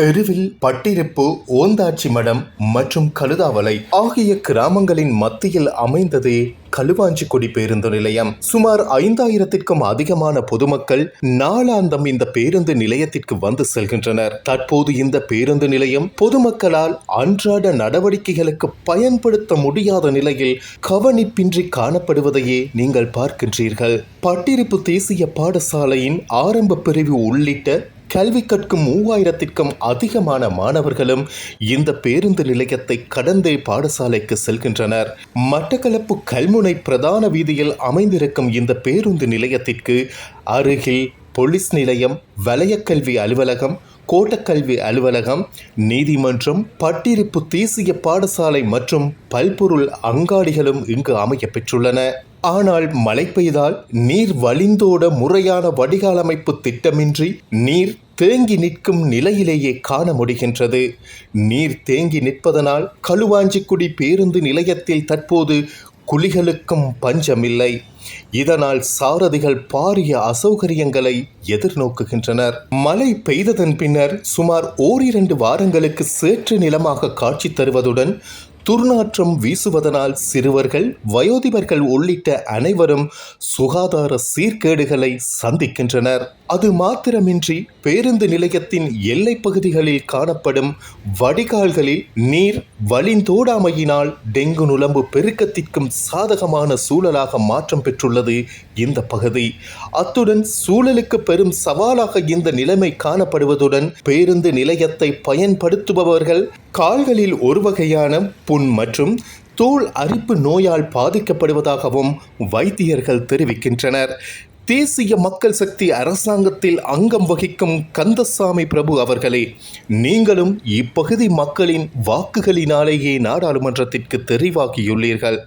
எருவில், பட்டிருப்பு, ஓந்தாச்சி மடம் மற்றும் கழுதாவளை ஆகிய கிராமங்களின் மத்தியில் அமைந்ததே களுவாஞ்சிக்குடி பேருந்து நிலையம். சுமார் 5000த்திற்கும் அதிகமான பொதுமக்கள் நாளாந்தம் இந்த பேருந்து நிலையத்திற்கு வந்து செல்கின்றனர். தற்போது இந்த பேருந்து நிலையம் பொதுமக்களால் அன்றாட நடவடிக்கைகளுக்கு பயன்படுத்த முடியாத நிலையில் கவனிப்பின்றி காணப்படுவதையே நீங்கள் பார்க்கின்றீர்கள். பட்டிருப்பு தேசிய பாடசாலையின் ஆரம்ப பிரிவு உள்ளிட்ட கல்வி கற்கும் 3000த்திற்கும் அதிகமான மாணவர்களும் இந்த பேருந்து நிலையத்தை கடந்தே பாடசாலைக்கு செல்கின்றனர். மட்டக்களப்பு கல்முனை பிரதான வீதியில் அமைந்திருக்கும் இந்த பேருந்து நிலையத்திற்கு அருகில் போலீஸ் நிலையம், வலயக்கல்வி அலுவலகம், கோட்டக்கல்வி அலுவலகம், நீதிமன்றம், பட்டிருப்பு தேசிய பாடசாலை மற்றும் பல்பொருள் அங்காடிகளும் இங்கு அமைய பெற்றுள்ளன. ஆனால் மழை பெய்தால் நீர் வழிந்தோட முறையான வடிகால் அமைப்பு திட்டமின்றி நீர் தேங்கி நிற்கும் நிலையிலேயே காண முடிகின்றது. நீர் தேங்கி நிற்பதனால் களுவாஞ்சிக்குடி பேருந்து நிலையத்தில் தற்போது குழிகளுக்கும் பஞ்சமில்லை. இதனால் சாரதிகள் பாரிய அசௌகரியங்களை எதிர்நோக்குகின்றனர். மழை பெய்ததன் பின்னர் சுமார் 1-2 வாரங்களுக்கு சேற்று நிலமாக காட்சி தருவதுடன் துர்நாற்றம் வீசுவதனால் சிறுவர்கள், வயோதிபர்கள் உள்ளிட்ட அனைவரும் சுகாதார சீர்கேடுகளை சந்திக்கின்றனர். அது மாத்திரமின்றி பேருந்து நிலையத்தின் எல்லை பகுதிகளில் காணப்படும் வடிகால்களில் நீர் வழிந்தோடாமையினால் டெங்கு நுளம்பு பெருக்கத்திற்கும் சாதகமான சூழலாக மாற்றம் பெற்றுள்ளது இந்த பகுதி. அத்துடன் சூழலுக்கு பெரும் சவாலாக இந்த நிலைமை காணப்படுவதுடன் பேருந்து நிலையத்தை பயன்படுத்துபவர்கள் கால்களில் ஒரு வகையான புண் மற்றும் தோல் அரிப்பு நோயால் பாதிக்கப்படுவதாகவும் வைத்தியர்கள் தெரிவிக்கின்றனர். தேசிய மக்கள் சக்தி அரசாங்கத்தில் அங்கம் வகிக்கும் கந்தசாமி பிரபு அவர்களே, நீங்களும் இப்பகுதி மக்களின் வாக்குகளினாலேயே நாடாளுமன்றத்திற்கு தெரிவாகியுள்ளீர்கள்.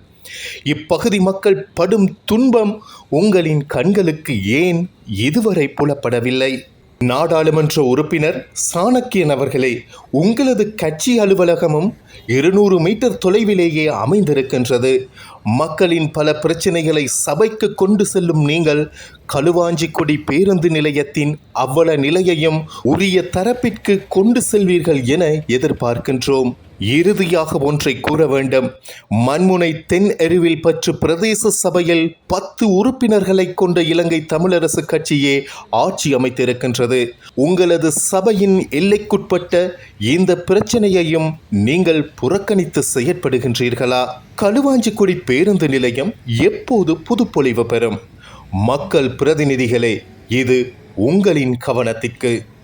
இப்பகுதி மக்கள் படும் துன்பம் உங்களின் கண்களுக்கு ஏன் இதுவரை புலப்படவில்லை? நாடாளுமன்ற உறுப்பினர் சாணக்கியன் அவர்களே, உங்களது கட்சி அலுவலகமும் 200 மீட்டர் தொலைவிலேயே அமைந்திருக்கின்றது. மக்களின் பல பிரச்சனைகளை சபைக்கு கொண்டு செல்லும் நீங்கள் களுவாஞ்சிக்குடி பேருந்து நிலையத்தின் அவ்வள நிலையையும் உரிய தரப்பிற்கு கொண்டு செல்வீர்கள் என எதிர்பார்க்கின்றோம். இறுதியாக ஒன்றை கூற வேண்டும். மண்முனை தென் எருவில் பற்று பிரதேச சபையில் 10 உறுப்பினர்களை கொண்ட இலங்கை தமிழரசு கட்சியே ஆட்சி அமைத்திருக்கின்றது. உங்களது சபையின் எல்லைக்குட்பட்ட இந்த பிரச்சனையையும் நீங்கள் புறக்கணித்து செயற்படுகின்றீர்களா? களுவாஞ்சிக்குடி பேருந்து நிலையம் எப்போது புதுப்பொலிவு பெறும்? மக்கள் பிரதிநிதிகளே, இது உங்களின் கவனத்திற்கு.